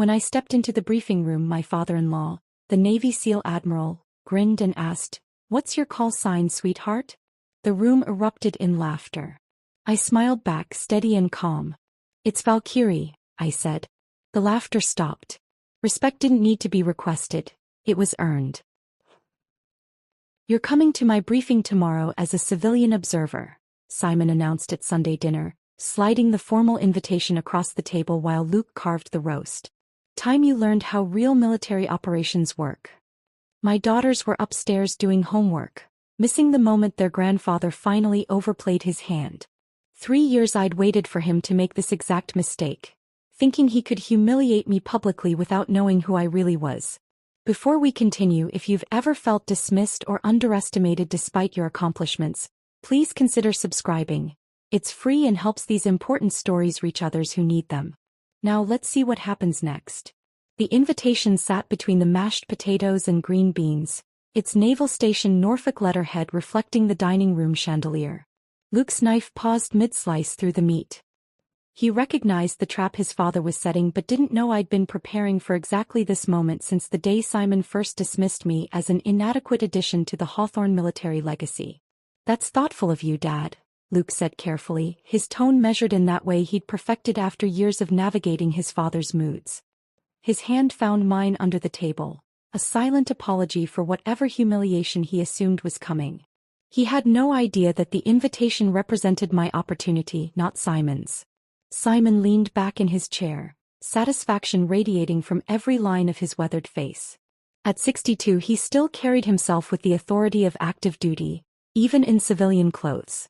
When I stepped into the briefing room, my father-in-law, the Navy SEAL Admiral, grinned and asked, "What's your call sign, sweetheart?" The room erupted in laughter. I smiled back, steady and calm. "It's Valkyrie," I said. The laughter stopped. Respect didn't need to be requested. It was earned. "You're coming to my briefing tomorrow as a civilian observer," Simon announced at Sunday dinner, sliding the formal invitation across the table while Luke carved the roast. "Time you learned how real military operations work." My daughters were upstairs doing homework, missing the moment their grandfather finally overplayed his hand. 3 years I'd waited for him to make this exact mistake, thinking he could humiliate me publicly without knowing who I really was. Before we continue, if you've ever felt dismissed or underestimated despite your accomplishments, please consider subscribing. It's free and helps these important stories reach others who need them. Now let's see what happens next. The invitation sat between the mashed potatoes and green beans, its Naval Station Norfolk letterhead reflecting the dining room chandelier. Luke's knife paused mid-slice through the meat. He recognized the trap his father was setting but didn't know I'd been preparing for exactly this moment since the day Simon first dismissed me as an inadequate addition to the Hawthorne military legacy. "That's thoughtful of you, Dad," Luke said carefully, his tone measured in that way he'd perfected after years of navigating his father's moods. His hand found mine under the table, a silent apology for whatever humiliation he assumed was coming. He had no idea that the invitation represented my opportunity, not Simon's. Simon leaned back in his chair, satisfaction radiating from every line of his weathered face. At 62 he still carried himself with the authority of active duty, even in civilian clothes.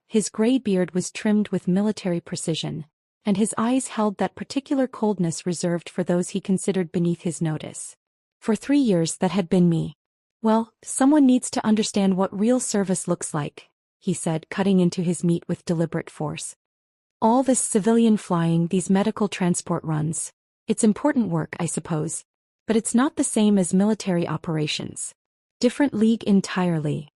His gray beard was trimmed with military precision, and his eyes held that particular coldness reserved for those he considered beneath his notice. For 3 years that had been me. "Well, someone needs to understand what real service looks like," he said, cutting into his meat with deliberate force. "All this civilian flying, these medical transport runs, it's important work, I suppose, but it's not the same as military operations. Different league entirely."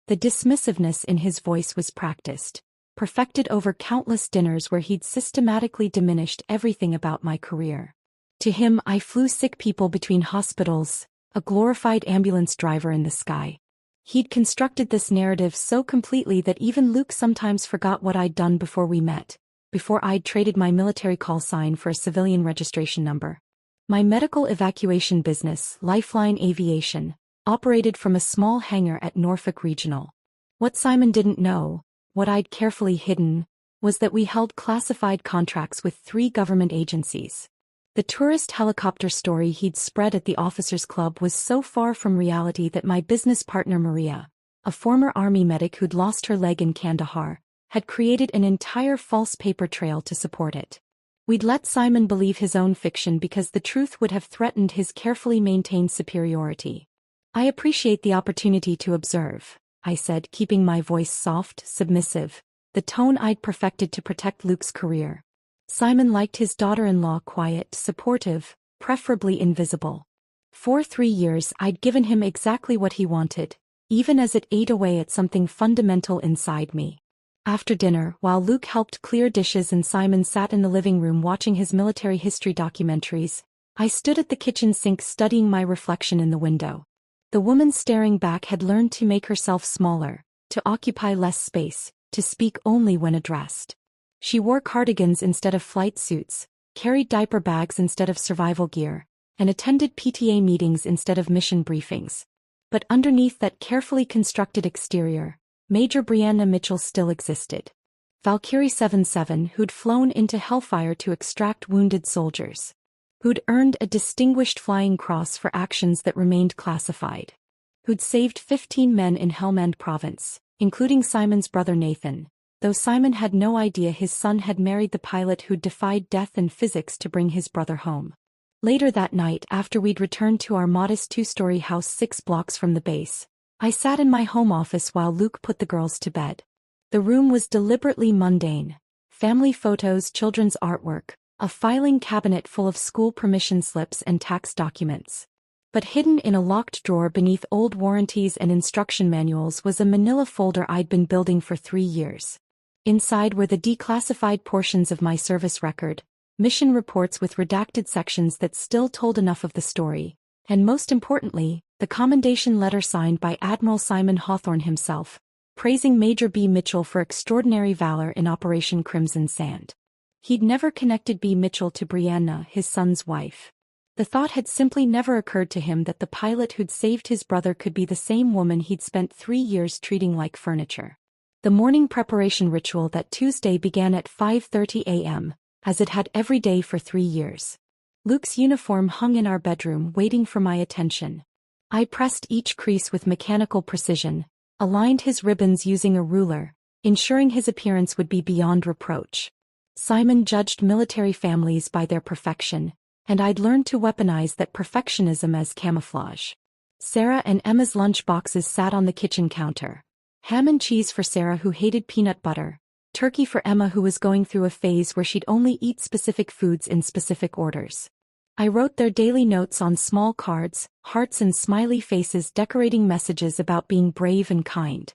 The dismissiveness in his voice was practiced, perfected over countless dinners where he'd systematically diminished everything about my career. To him, I flew sick people between hospitals, a glorified ambulance driver in the sky. He'd constructed this narrative so completely that even Luke sometimes forgot what I'd done before we met, before I'd traded my military call sign for a civilian registration number. My medical evacuation business, Lifeline Aviation, operated from a small hangar at Norfolk Regional. What Simon didn't know, what I'd carefully hidden, was that we held classified contracts with 3 government agencies. The tourist helicopter story he'd spread at the officers' club was so far from reality that my business partner Maria, a former Army medic who'd lost her leg in Kandahar, had created an entire false paper trail to support it. We'd let Simon believe his own fiction because the truth would have threatened his carefully maintained superiority. "I appreciate the opportunity to observe," I said, keeping my voice soft, submissive, the tone I'd perfected to protect Luke's career. Simon liked his daughter-in-law quiet, supportive, preferably invisible. For 3 years I'd given him exactly what he wanted, even as it ate away at something fundamental inside me. After dinner, while Luke helped clear dishes and Simon sat in the living room watching his military history documentaries, I stood at the kitchen sink studying my reflection in the window. The woman staring back had learned to make herself smaller, to occupy less space, to speak only when addressed. She wore cardigans instead of flight suits, carried diaper bags instead of survival gear, and attended PTA meetings instead of mission briefings. But underneath that carefully constructed exterior, Major Brianna Mitchell still existed. Valkyrie 77, who'd flown into hellfire to extract wounded soldiers. Who'd earned a Distinguished Flying Cross for actions that remained classified. Who'd saved 15 men in Helmand Province, including Simon's brother Nathan, though Simon had no idea his son had married the pilot who'd defied death and physics to bring his brother home. Later that night, after we'd returned to our modest 2-story house 6 blocks from the base, I sat in my home office while Luke put the girls to bed. The room was deliberately mundane. Family photos, children's artwork, a filing cabinet full of school permission slips and tax documents. But hidden in a locked drawer beneath old warranties and instruction manuals was a manila folder I'd been building for 3 years. Inside were the declassified portions of my service record, mission reports with redacted sections that still told enough of the story, and most importantly, the commendation letter signed by Admiral Simon Hawthorne himself, praising Major B. Mitchell for extraordinary valor in Operation Crimson Sand. He'd never connected B. Mitchell to Brianna, his son's wife. The thought had simply never occurred to him that the pilot who'd saved his brother could be the same woman he'd spent 3 years treating like furniture. The morning preparation ritual that Tuesday began at 5:30 a.m., as it had every day for 3 years. Luke's uniform hung in our bedroom waiting for my attention. I pressed each crease with mechanical precision, aligned his ribbons using a ruler, ensuring his appearance would be beyond reproach. Simon judged military families by their perfection, and I'd learned to weaponize that perfectionism as camouflage. Sarah and Emma's lunch boxes sat on the kitchen counter. Ham and cheese for Sarah, who hated peanut butter, turkey for Emma, who was going through a phase where she'd only eat specific foods in specific orders. I wrote their daily notes on small cards, hearts and smiley faces decorating messages about being brave and kind.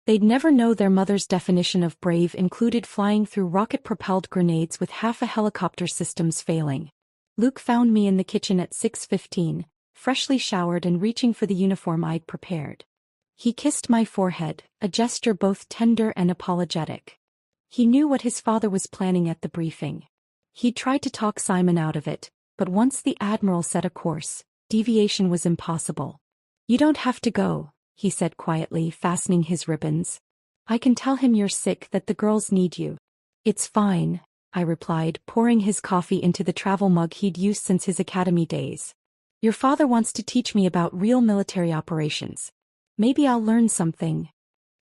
They'd never know their mother's definition of brave included flying through rocket-propelled grenades with half a helicopter systems failing. Luke found me in the kitchen at 6:15, freshly showered and reaching for the uniform I'd prepared. He kissed my forehead, a gesture both tender and apologetic. He knew what his father was planning at the briefing. He tried to talk Simon out of it, but once the Admiral set a course, deviation was impossible. "You don't have to go," he said quietly, fastening his ribbons. "I can tell him you're sick, that the girls need you." "It's fine," I replied, pouring his coffee into the travel mug he'd used since his academy days. "Your father wants to teach me about real military operations. Maybe I'll learn something."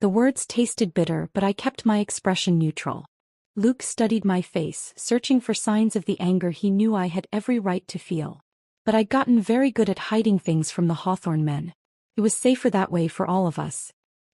The words tasted bitter, but I kept my expression neutral. Luke studied my face, searching for signs of the anger he knew I had every right to feel. But I'd gotten very good at hiding things from the Hawthorne men. It was safer that way for all of us.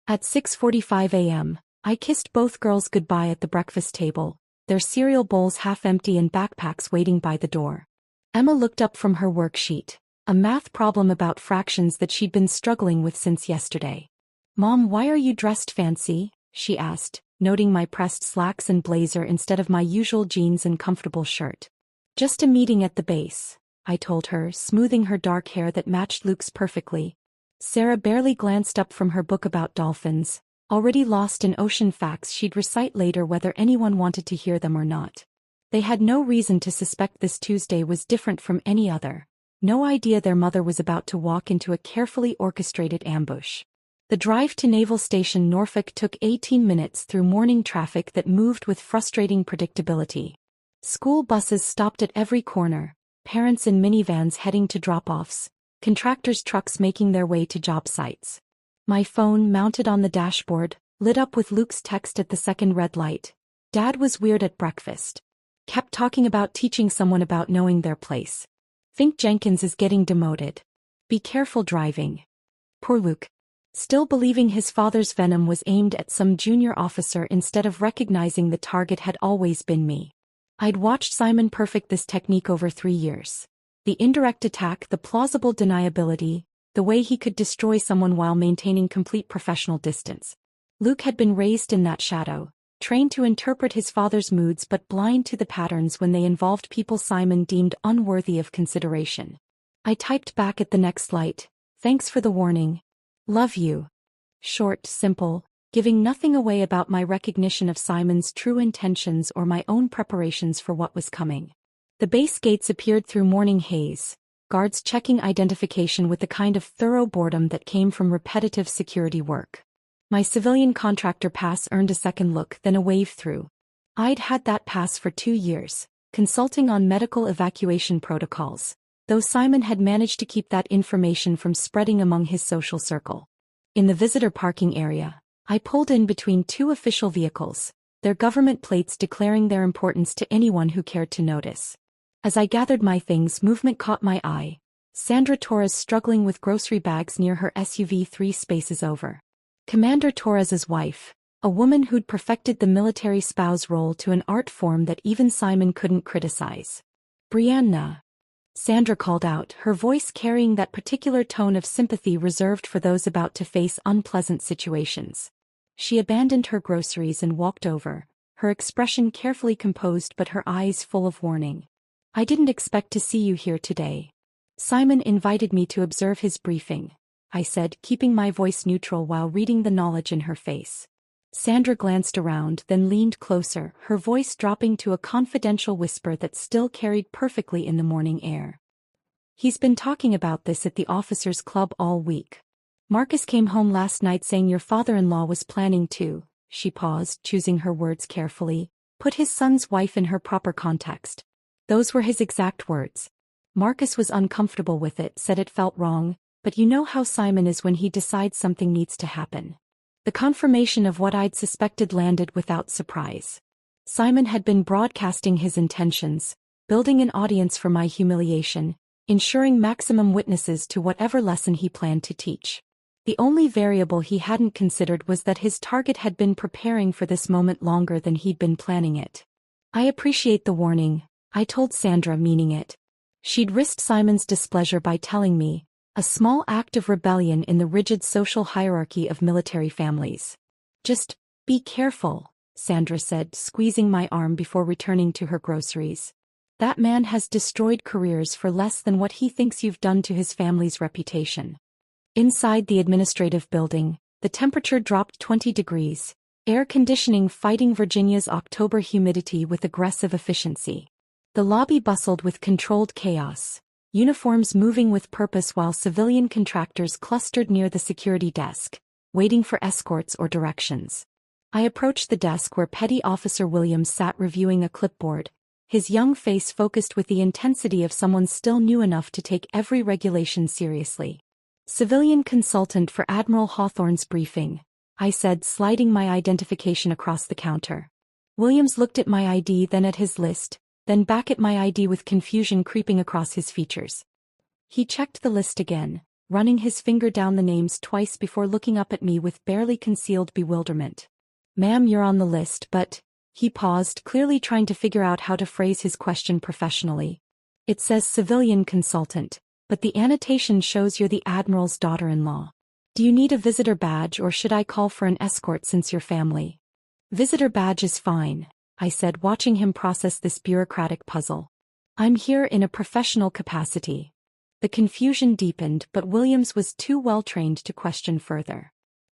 At 6:45 a.m., I kissed both girls goodbye at the breakfast table, their cereal bowls half empty and backpacks waiting by the door. Emma looked up from her worksheet, a math problem about fractions that she'd been struggling with since yesterday. "Mom, why are you dressed fancy?" she asked, noting my pressed slacks and blazer instead of my usual jeans and comfortable shirt. "Just a meeting at the base," I told her, smoothing her dark hair that matched Luke's perfectly. Sarah barely glanced up from her book about dolphins, already lost in ocean facts she'd recite later whether anyone wanted to hear them or not. They had no reason to suspect this Tuesday was different from any other, no idea their mother was about to walk into a carefully orchestrated ambush. The drive to Naval Station Norfolk took 18 minutes through morning traffic that moved with frustrating predictability. School buses stopped at every corner, parents in minivans heading to drop-offs, contractors' trucks making their way to job sites. My phone, mounted on the dashboard, lit up with Luke's text at the second red light. "Dad was weird at breakfast. Kept talking about teaching someone about knowing their place. Think Jenkins is getting demoted. Be careful driving." Poor Luke. Still believing his father's venom was aimed at some junior officer instead of recognizing the target had always been me. I'd watched Simon perfect this technique over 3 years. The indirect attack, the plausible deniability, the way he could destroy someone while maintaining complete professional distance. Luke had been raised in that shadow, trained to interpret his father's moods but blind to the patterns when they involved people Simon deemed unworthy of consideration. I typed back at the next light, "Thanks for the warning. Love you." Short, simple, giving nothing away about my recognition of Simon's true intentions or my own preparations for what was coming. The base gates appeared through morning haze, guards checking identification with the kind of thorough boredom that came from repetitive security work. My civilian contractor pass earned a second look, then a wave through. I'd had that pass for 2 years, consulting on medical evacuation protocols, though Simon had managed to keep that information from spreading among his social circle. In the visitor parking area, I pulled in between 2 official vehicles, their government plates declaring their importance to anyone who cared to notice. As I gathered my things, movement caught my eye. Sandra Torres struggling with grocery bags near her SUV 3 spaces over. Commander Torres's wife, a woman who'd perfected the military spouse role to an art form that even Simon couldn't criticize. "Brianna," Sandra called out, her voice carrying that particular tone of sympathy reserved for those about to face unpleasant situations. She abandoned her groceries and walked over, her expression carefully composed but her eyes full of warning. "I didn't expect to see you here today. Simon invited me to observe his briefing," I said, keeping my voice neutral while reading the knowledge in her face. Sandra glanced around, then leaned closer, her voice dropping to a confidential whisper that still carried perfectly in the morning air. "He's been talking about this at the officers' club all week. Marcus came home last night saying your father-in-law was planning to," she paused, choosing her words carefully, "put his son's wife in her proper context. Those were his exact words. Marcus was uncomfortable with it, said it felt wrong, but you know how Simon is when he decides something needs to happen." The confirmation of what I'd suspected landed without surprise. Simon had been broadcasting his intentions, building an audience for my humiliation, ensuring maximum witnesses to whatever lesson he planned to teach. The only variable he hadn't considered was that his target had been preparing for this moment longer than he'd been planning it. "I appreciate the warning," I told Sandra, meaning it. She'd risked Simon's displeasure by telling me, a small act of rebellion in the rigid social hierarchy of military families. "Just be careful," Sandra said, squeezing my arm before returning to her groceries. "That man has destroyed careers for less than what he thinks you've done to his family's reputation." Inside the administrative building, the temperature dropped 20 degrees, air conditioning fighting Virginia's October humidity with aggressive efficiency. The lobby bustled with controlled chaos, uniforms moving with purpose while civilian contractors clustered near the security desk, waiting for escorts or directions. I approached the desk where Petty Officer Williams sat reviewing a clipboard, his young face focused with the intensity of someone still new enough to take every regulation seriously. "Civilian consultant for Admiral Hawthorne's briefing," I said, sliding my identification across the counter. Williams looked at my ID, then at his list, then back at my ID with confusion creeping across his features. He checked the list again, running his finger down the names twice before looking up at me with barely concealed bewilderment. "Ma'am, you're on the list, but..." He paused, clearly trying to figure out how to phrase his question professionally. "It says civilian consultant, but the annotation shows you're the Admiral's daughter-in-law. Do you need a visitor badge or should I call for an escort since you're family?" "Visitor badge is fine," I said, watching him process this bureaucratic puzzle. "I'm here in a professional capacity." The confusion deepened, but Williams was too well-trained to question further.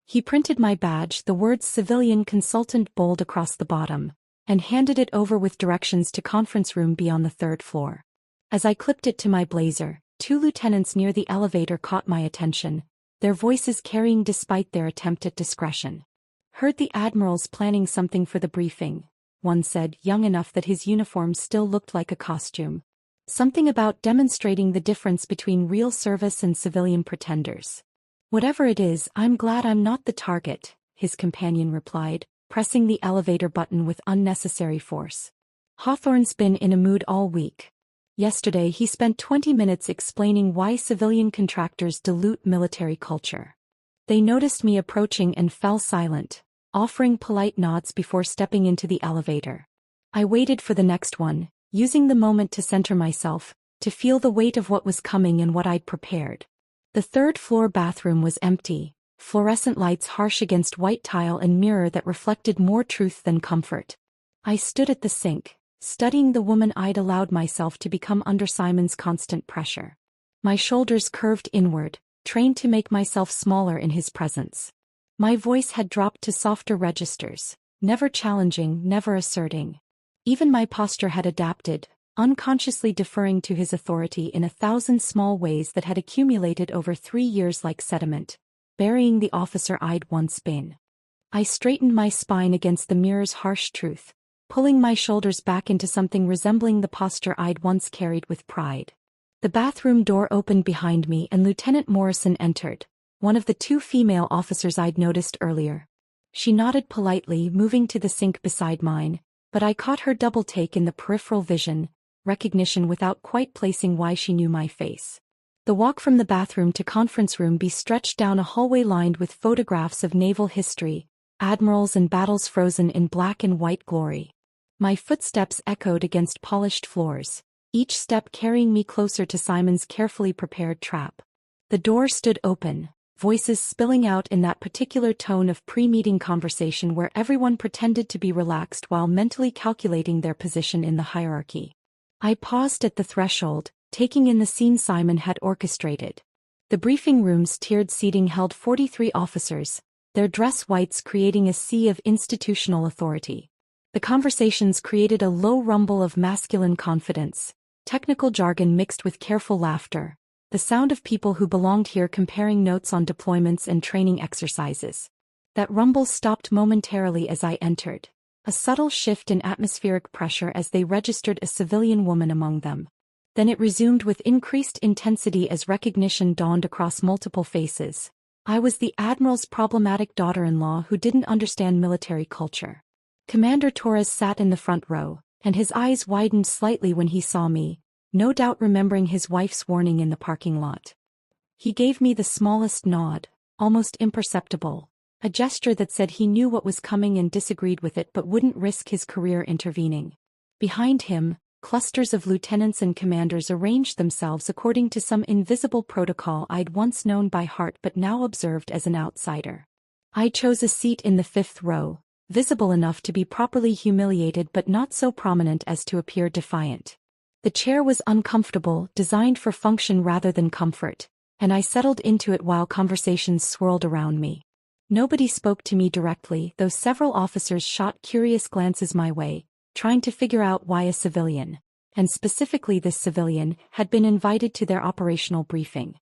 He printed my badge, the words civilian consultant bold across the bottom, and handed it over with directions to conference room beyond the 3rd floor. As I clipped it to my blazer, 2 lieutenants near the elevator caught my attention, their voices carrying despite their attempt at discretion. "Heard the Admiral's planning something for the briefing," one said, young enough that his uniform still looked like a costume. "Something about demonstrating the difference between real service and civilian pretenders." "Whatever it is, I'm glad I'm not the target," his companion replied, pressing the elevator button with unnecessary force. "Hawthorne's been in a mood all week. Yesterday he spent 20 minutes explaining why civilian contractors dilute military culture. They noticed me approaching and fell silent, offering polite nods before stepping into the elevator. I waited for the next one, using the moment to center myself, to feel the weight of what was coming and what I'd prepared. The 3rd-floor bathroom was empty, fluorescent lights harsh against white tile and mirror that reflected more truth than comfort. I stood at the sink, studying the woman I'd allowed myself to become under Simon's constant pressure. My shoulders curved inward, trained to make myself smaller in his presence. My voice had dropped to softer registers, never challenging, never asserting. Even my posture had adapted, unconsciously deferring to his authority in 1,000 small ways that had accumulated over 3 years like sediment, burying the officer I'd once been. I straightened my spine against the mirror's harsh truth, pulling my shoulders back into something resembling the posture I'd once carried with pride. The bathroom door opened behind me and Lieutenant Morrison entered, one of the 2 female officers I'd noticed earlier. She nodded politely, moving to the sink beside mine, but I caught her double take in the peripheral vision, recognition without quite placing why she knew my face. The walk from the bathroom to conference room be stretched down a hallway lined with photographs of naval history, admirals and battles frozen in black and white glory. My footsteps echoed against polished floors, each step carrying me closer to Simon's carefully prepared trap. The door stood open, voices spilling out in that particular tone of pre-meeting conversation where everyone pretended to be relaxed while mentally calculating their position in the hierarchy. I paused at the threshold, taking in the scene Simon had orchestrated. The briefing room's tiered seating held 43 officers, their dress whites creating a sea of institutional authority. The conversations created a low rumble of masculine confidence, technical jargon mixed with careful laughter, the sound of people who belonged here comparing notes on deployments and training exercises. That rumble stopped momentarily as I entered, a subtle shift in atmospheric pressure as they registered a civilian woman among them. Then it resumed with increased intensity as recognition dawned across multiple faces. I was the Admiral's problematic daughter-in-law who didn't understand military culture. Commander Torres sat in the front row, and his eyes widened slightly when he saw me, no doubt remembering his wife's warning in the parking lot. He gave me the smallest nod, almost imperceptible, a gesture that said he knew what was coming and disagreed with it but wouldn't risk his career intervening. Behind him, clusters of lieutenants and commanders arranged themselves according to some invisible protocol I'd once known by heart but now observed as an outsider. I chose a seat in the fifth row, visible enough to be properly humiliated but not so prominent as to appear defiant. The chair was uncomfortable, designed for function rather than comfort, and I settled into it while conversations swirled around me. Nobody spoke to me directly, though several officers shot curious glances my way, trying to figure out why a civilian, and specifically this civilian, had been invited to their operational briefing.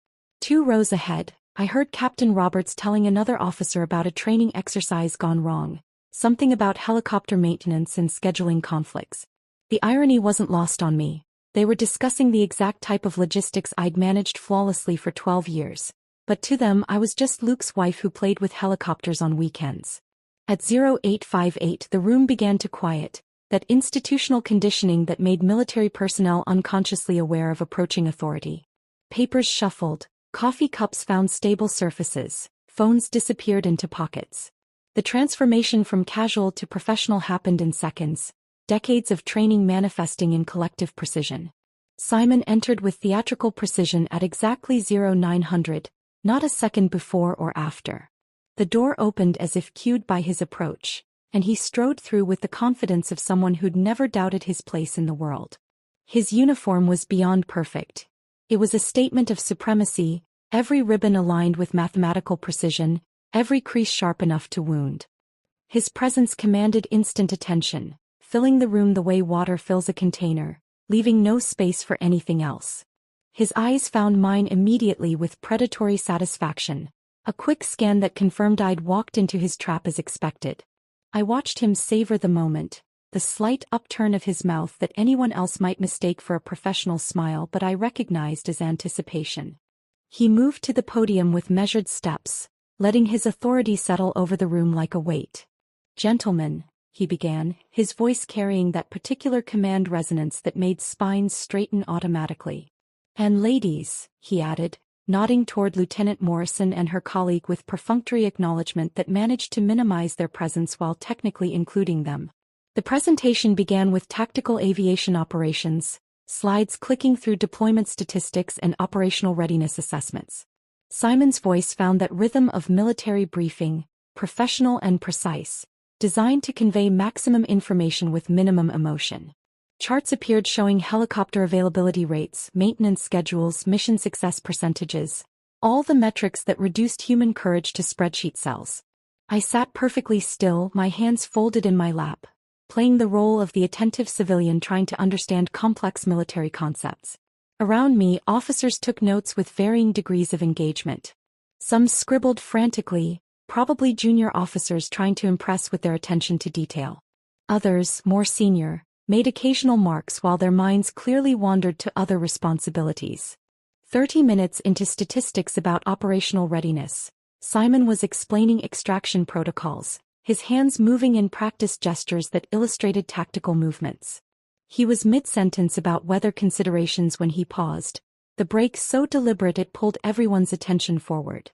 2 rows ahead, I heard Captain Roberts telling another officer about a training exercise gone wrong, something about helicopter maintenance and scheduling conflicts. The irony wasn't lost on me. They were discussing the exact type of logistics I'd managed flawlessly for 12 years. But to them I was just Luke's wife who played with helicopters on weekends. At 0858 the room began to quiet, that institutional conditioning that made military personnel unconsciously aware of approaching authority. Papers shuffled, coffee cups found stable surfaces, phones disappeared into pockets. The transformation from casual to professional happened in seconds, decades of training manifesting in collective precision. Simon entered with theatrical precision at exactly 0900, not a second before or after. The door opened as if cued by his approach, and he strode through with the confidence of someone who'd never doubted his place in the world. His uniform was beyond perfect. It was a statement of supremacy, every ribbon aligned with mathematical precision, every crease sharp enough to wound. His presence commanded instant attention, filling the room the way water fills a container, leaving no space for anything else. His eyes found mine immediately with predatory satisfaction, a quick scan that confirmed I'd walked into his trap as expected. I watched him savor the moment, the slight upturn of his mouth that anyone else might mistake for a professional smile but I recognized as anticipation. He moved to the podium with measured steps, letting his authority settle over the room like a weight. "Gentlemen," he began, his voice carrying that particular command resonance that made spines straighten automatically. "And ladies," he added, nodding toward Lieutenant Morrison and her colleague with perfunctory acknowledgement that managed to minimize their presence while technically including them. The presentation began with tactical aviation operations, slides clicking through deployment statistics and operational readiness assessments. Simon's voice found that rhythm of military briefing, professional and precise, designed to convey maximum information with minimum emotion. Charts appeared showing helicopter availability rates, maintenance schedules, mission success percentages, all the metrics that reduced human courage to spreadsheet cells. I sat perfectly still, my hands folded in my lap, playing the role of the attentive civilian trying to understand complex military concepts. Around me, officers took notes with varying degrees of engagement. Some scribbled frantically, probably junior officers trying to impress with their attention to detail. Others, more senior, made occasional marks while their minds clearly wandered to other responsibilities. 30 minutes into statistics about operational readiness, Simon was explaining extraction protocols, his hands moving in practice gestures that illustrated tactical movements. He was mid-sentence about weather considerations when he paused, the break so deliberate it pulled everyone's attention forward.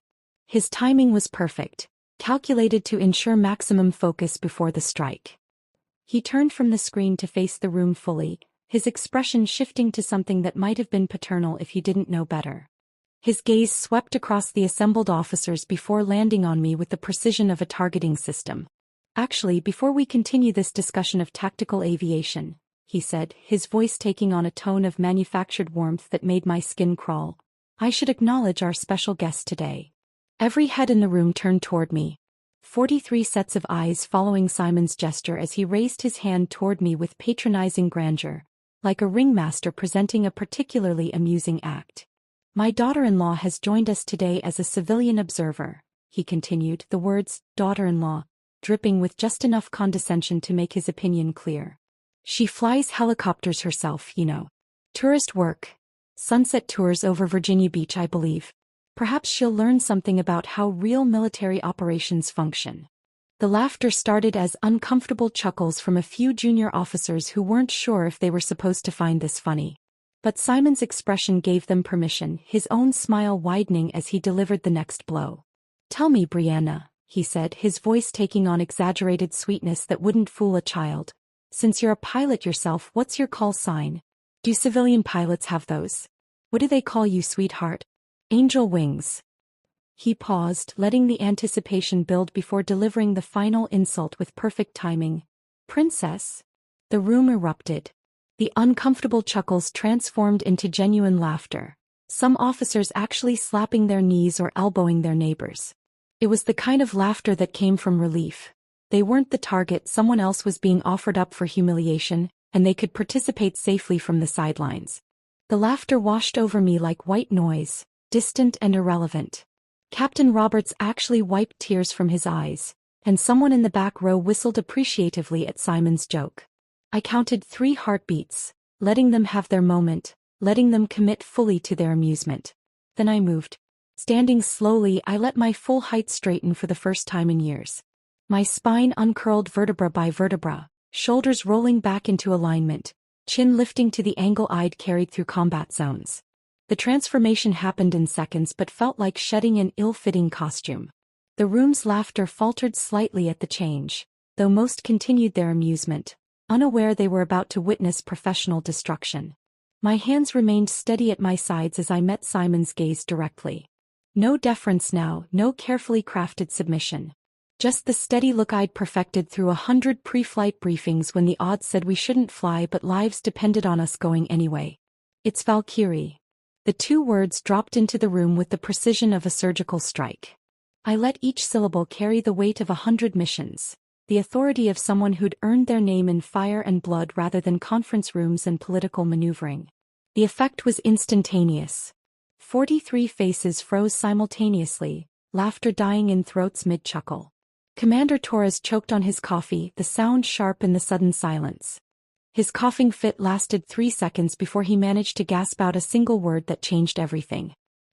His timing was perfect, calculated to ensure maximum focus before the strike. He turned from the screen to face the room fully, his expression shifting to something that might have been paternal if he didn't know better. His gaze swept across the assembled officers before landing on me with the precision of a targeting system. Actually, before we continue this discussion of tactical aviation, he said, his voice taking on a tone of manufactured warmth that made my skin crawl, I should acknowledge our special guest today. Every head in the room turned toward me. 43 sets of eyes following Simon's gesture as he raised his hand toward me with patronizing grandeur, like a ringmaster presenting a particularly amusing act. My daughter-in-law has joined us today as a civilian observer, he continued, the words, daughter-in-law, dripping with just enough condescension to make his opinion clear. She flies helicopters herself, you know. Tourist work. Sunset tours over Virginia Beach, I believe. Perhaps she'll learn something about how real military operations function. The laughter started as uncomfortable chuckles from a few junior officers who weren't sure if they were supposed to find this funny. But Simon's expression gave them permission, his own smile widening as he delivered the next blow. Tell me, Brianna, he said, his voice taking on exaggerated sweetness that wouldn't fool a child. Since you're a pilot yourself, what's your call sign? Do civilian pilots have those? What do they call you, sweetheart? Angel wings. He paused, letting the anticipation build before delivering the final insult with perfect timing. Princess? The room erupted. The uncomfortable chuckles transformed into genuine laughter, some officers actually slapping their knees or elbowing their neighbors. It was the kind of laughter that came from relief. They weren't the target, someone else was being offered up for humiliation, and they could participate safely from the sidelines. The laughter washed over me like white noise, distant and irrelevant. Captain Roberts actually wiped tears from his eyes, and someone in the back row whistled appreciatively at Simon's joke. I counted 3 heartbeats, letting them have their moment, letting them commit fully to their amusement. Then I moved. Standing slowly, I let my full height straighten for the first time in years. My spine uncurled vertebra by vertebra, shoulders rolling back into alignment, chin lifting to the angle I'd carried through combat zones. The transformation happened in seconds but felt like shedding an ill-fitting costume. The room's laughter faltered slightly at the change, though most continued their amusement, unaware they were about to witness professional destruction. My hands remained steady at my sides as I met Simon's gaze directly. No deference now, no carefully crafted submission. Just the steady look I'd perfected through 100 pre-flight briefings when the odds said we shouldn't fly but lives depended on us going anyway. It's Valkyrie. The 2 words dropped into the room with the precision of a surgical strike. I let each syllable carry the weight of 100 missions. The authority of someone who'd earned their name in fire and blood rather than conference rooms and political maneuvering. The effect was instantaneous. 43 faces froze simultaneously, laughter dying in throats mid-chuckle. Commander Torres choked on his coffee, the sound sharp in the sudden silence. His coughing fit lasted 3 seconds before he managed to gasp out a single word that changed everything.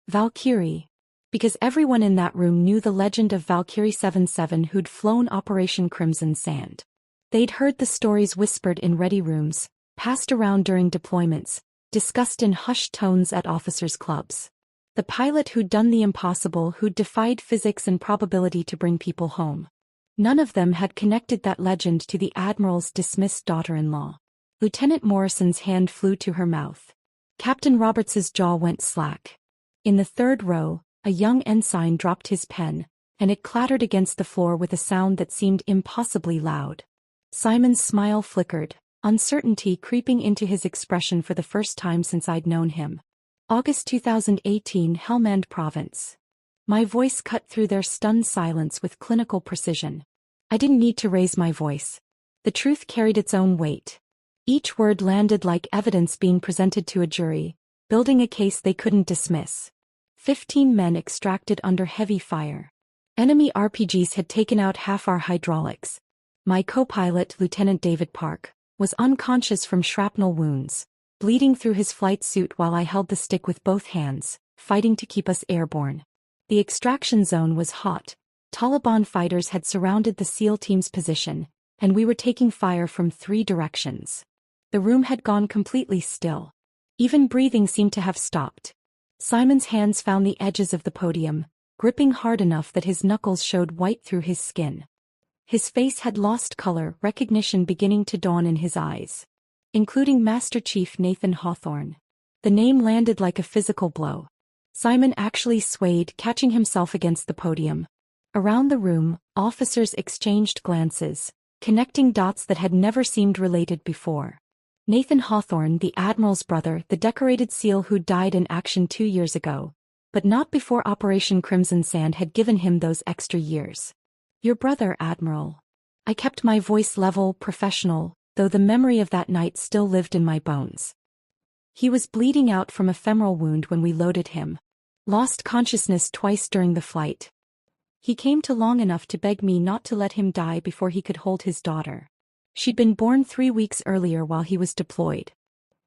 Valkyrie. Because everyone in that room knew the legend of Valkyrie 77 who'd flown Operation Crimson Sand. They'd heard the stories whispered in ready rooms, passed around during deployments, discussed in hushed tones at officers' clubs. The pilot who'd done the impossible, who'd defied physics and probability to bring people home. None of them had connected that legend to the Admiral's dismissed daughter-in-law. Lieutenant Morrison's hand flew to her mouth. Captain Roberts's jaw went slack. In the 3rd row, a young ensign dropped his pen, and it clattered against the floor with a sound that seemed impossibly loud. Simon's smile flickered, uncertainty creeping into his expression for the first time since I'd known him. August 2018, Helmand Province. My voice cut through their stunned silence with clinical precision. I didn't need to raise my voice. The truth carried its own weight. Each word landed like evidence being presented to a jury, building a case they couldn't dismiss. 15 men extracted under heavy fire. Enemy RPGs had taken out half our hydraulics. My co-pilot, Lieutenant David Park, was unconscious from shrapnel wounds, bleeding through his flight suit while I held the stick with both hands, fighting to keep us airborne. The extraction zone was hot. Taliban fighters had surrounded the SEAL team's position, and we were taking fire from 3 directions. The room had gone completely still. Even breathing seemed to have stopped. Simon's hands found the edges of the podium, gripping hard enough that his knuckles showed white through his skin. His face had lost color, recognition beginning to dawn in his eyes. Including Master Chief Nathan Hawthorne. The name landed like a physical blow. Simon actually swayed, catching himself against the podium. Around the room, officers exchanged glances, connecting dots that had never seemed related before. Nathan Hawthorne, the Admiral's brother, the decorated SEAL who died in action 2 years ago, but not before Operation Crimson Sand had given him those extra years. Your brother, Admiral. I kept my voice level, professional, though the memory of that night still lived in my bones. He was bleeding out from a femoral wound when we loaded him. Lost consciousness twice during the flight. He came to long enough to beg me not to let him die before he could hold his daughter. She'd been born 3 weeks earlier while he was deployed.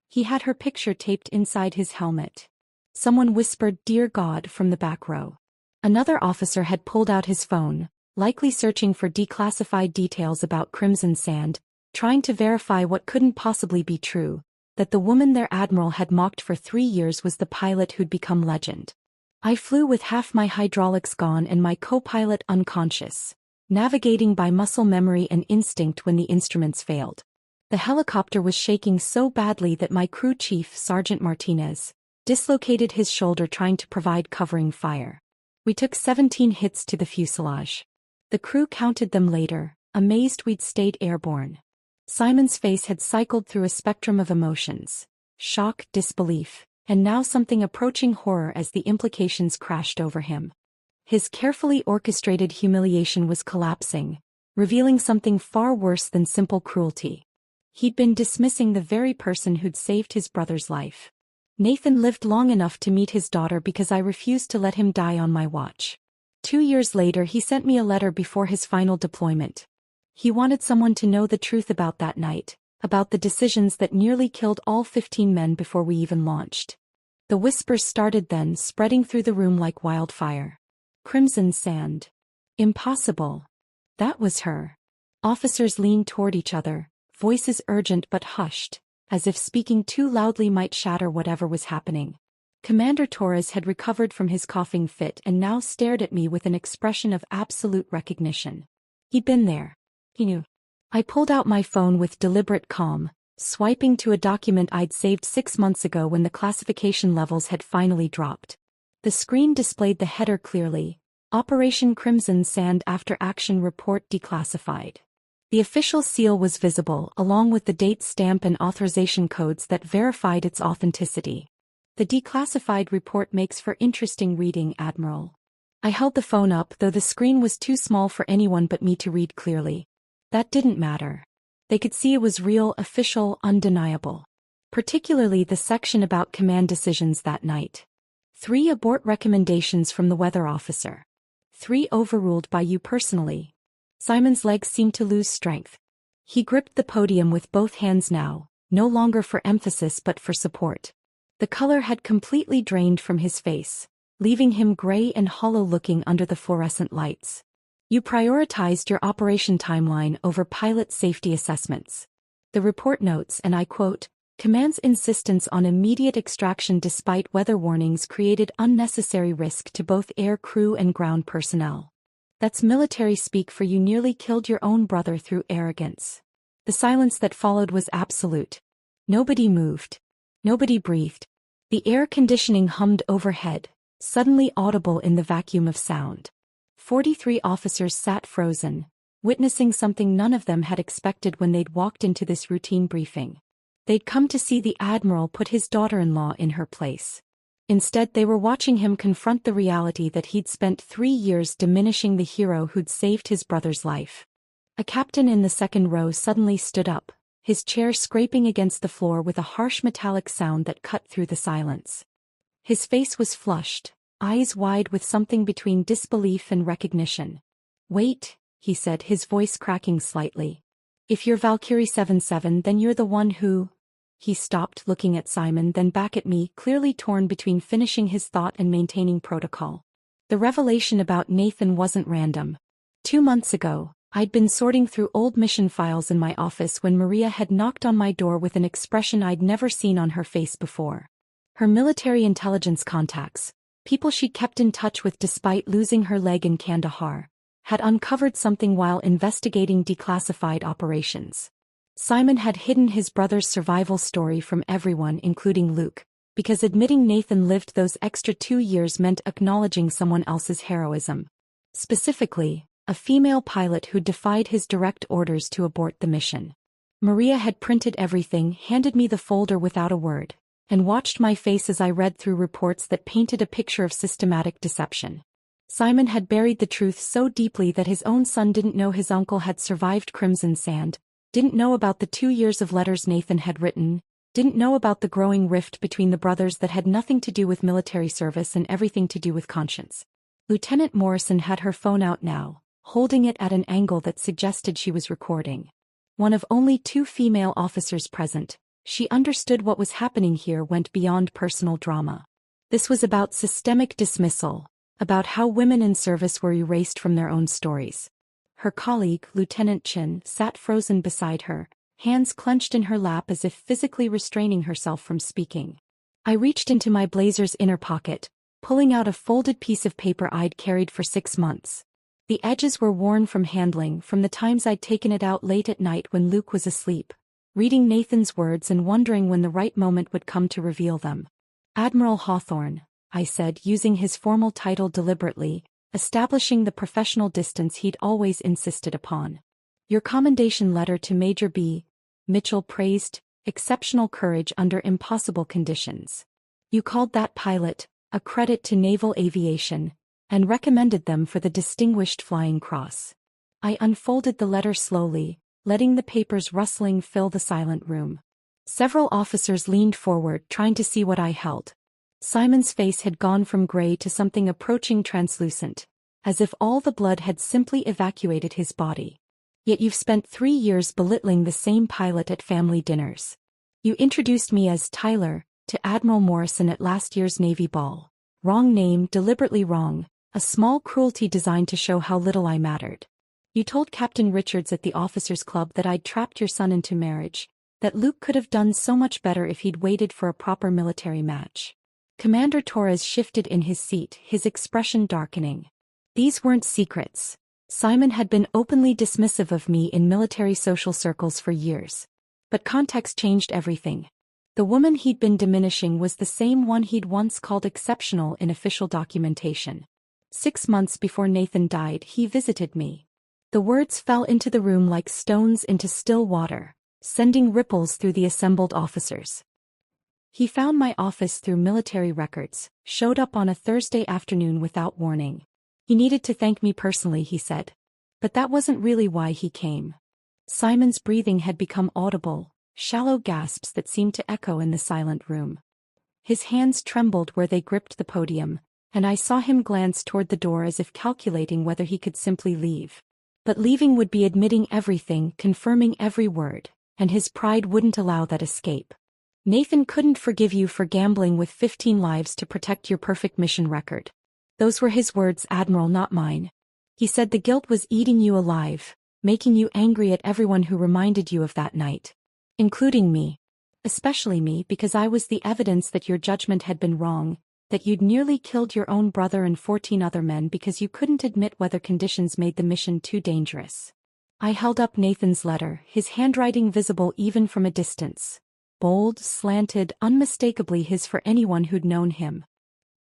He had her picture taped inside his helmet. Someone whispered, "Dear God," from the back row. Another officer had pulled out his phone, likely searching for declassified details about Crimson Sand, trying to verify what couldn't possibly be true, that the woman their admiral had mocked for 3 years was the pilot who'd become legend. I flew with half my hydraulics gone and my co-pilot unconscious, navigating by muscle memory and instinct when the instruments failed. The helicopter was shaking so badly that my crew chief, Sergeant Martinez, dislocated his shoulder trying to provide covering fire. We took 17 hits to the fuselage. The crew counted them later, amazed we'd stayed airborne. Simon's face had cycled through a spectrum of emotions: shock, disbelief, and now something approaching horror as the implications crashed over him. His carefully orchestrated humiliation was collapsing, revealing something far worse than simple cruelty. He'd been dismissing the very person who'd saved his brother's life. Nathan lived long enough to meet his daughter because I refused to let him die on my watch. 2 years later he sent me a letter before his final deployment. He wanted someone to know the truth about that night, about the decisions that nearly killed all 15 men before we even launched. The whispers started then, spreading through the room like wildfire. Crimson Sand. Impossible. That was her. Officers leaned toward each other, voices urgent but hushed, as if speaking too loudly might shatter whatever was happening. Commander Torres had recovered from his coughing fit and now stared at me with an expression of absolute recognition. He'd been there. He knew. I pulled out my phone with deliberate calm, swiping to a document I'd saved 6 months ago when the classification levels had finally dropped. The screen displayed the header clearly: Operation Crimson Sand After Action Report Declassified. The official seal was visible, along with the date stamp and authorization codes that verified its authenticity. The declassified report makes for interesting reading, Admiral. I held the phone up, though the screen was too small for anyone but me to read clearly. That didn't matter. They could see it was real, official, undeniable. Particularly the section about command decisions that night. 3 abort recommendations from the weather officer. 3 overruled by you personally. Simon's legs seemed to lose strength. He gripped the podium with both hands now, no longer for emphasis but for support. The color had completely drained from his face, leaving him gray and hollow looking under the fluorescent lights. You prioritized your operation timeline over pilot safety assessments. The report notes, and I quote, "Command's insistence on immediate extraction despite weather warnings created unnecessary risk to both air crew and ground personnel. That's military speak for you nearly killed your own brother through arrogance." The silence that followed was absolute. Nobody moved. Nobody breathed. The air conditioning hummed overhead, suddenly audible in the vacuum of sound. 43 officers sat frozen, witnessing something none of them had expected when they'd walked into this routine briefing. They'd come to see the Admiral put his daughter-in-law in her place. Instead they were watching him confront the reality that he'd spent 3 years diminishing the hero who'd saved his brother's life. A captain in the second row suddenly stood up, his chair scraping against the floor with a harsh metallic sound that cut through the silence. His face was flushed, eyes wide with something between disbelief and recognition. "Wait," he said, his voice cracking slightly. "If you're Valkyrie 77, then you're the one who—" He stopped, looking at Simon, then back at me, clearly torn between finishing his thought and maintaining protocol. The revelation about Nathan wasn't random. 2 months ago, I'd been sorting through old mission files in my office when Maria had knocked on my door with an expression I'd never seen on her face before. Her military intelligence contacts, people she'd kept in touch with despite losing her leg in Kandahar, had uncovered something while investigating declassified operations. Simon had hidden his brother's survival story from everyone, including Luke, Because admitting Nathan lived those extra 2 years meant acknowledging someone else's heroism. Specifically, a female pilot who defied his direct orders to abort the mission. Maria had printed everything, handed me the folder without a word, and watched my face as I read through reports that painted a picture of systematic deception. Simon had buried the truth so deeply that his own son didn't know his uncle had survived Crimson Sand, didn't know about the 2 years of letters Nathan had written, didn't know about the growing rift between the brothers that had nothing to do with military service and everything to do with conscience. Lieutenant Morrison had her phone out now, holding it at an angle that suggested she was recording. One of only 2 female officers present, she understood what was happening here went beyond personal drama. This was about systemic dismissal, about how women in service were erased from their own stories. Her colleague, Lieutenant Chin, sat frozen beside her, hands clenched in her lap as if physically restraining herself from speaking. I reached into my blazer's inner pocket, pulling out a folded piece of paper I'd carried for 6 months. The edges were worn from handling from the times I'd taken it out late at night when Luke was asleep, reading Nathan's words and wondering when the right moment would come to reveal them. Admiral Hawthorne, I said, using his formal title deliberately, establishing the professional distance he'd always insisted upon. Your commendation letter to Major B. Mitchell praised exceptional courage under impossible conditions. You called that pilot a credit to naval aviation, and recommended them for the Distinguished Flying Cross. I unfolded the letter slowly, letting the paper's rustling fill the silent room. Several officers leaned forward, trying to see what I held. Simon's face had gone from gray to something approaching translucent, as if all the blood had simply evacuated his body. Yet you've spent 3 years belittling the same pilot at family dinners. You introduced me as Tyler to Admiral Morrison at last year's Navy ball. Wrong name, deliberately wrong, a small cruelty designed to show how little I mattered. You told Captain Richards at the officers' club that I'd trapped your son into marriage, that Luke could have done so much better if he'd waited for a proper military match. Commander Torres shifted in his seat, his expression darkening. These weren't secrets. Simon had been openly dismissive of me in military social circles for years. But context changed everything. The woman he'd been diminishing was the same one he'd once called exceptional in official documentation. 6 months before Nathan died, he visited me. The words fell into the room like stones into still water, sending ripples through the assembled officers. He found my office through military records, showed up on a Thursday afternoon without warning. He needed to thank me personally, he said. But that wasn't really why he came. Simon's breathing had become audible, shallow gasps that seemed to echo in the silent room. His hands trembled where they gripped the podium, and I saw him glance toward the door as if calculating whether he could simply leave. But leaving would be admitting everything, confirming every word, and his pride wouldn't allow that escape. Nathan couldn't forgive you for gambling with 15 lives to protect your perfect mission record. Those were his words, Admiral, not mine. He said the guilt was eating you alive, making you angry at everyone who reminded you of that night. Including me. Especially me, because I was the evidence that your judgment had been wrong, that you'd nearly killed your own brother and 14 other men because you couldn't admit whether conditions made the mission too dangerous. I held up Nathan's letter, his handwriting visible even from a distance. Bold, slanted, unmistakably his for anyone who'd known him.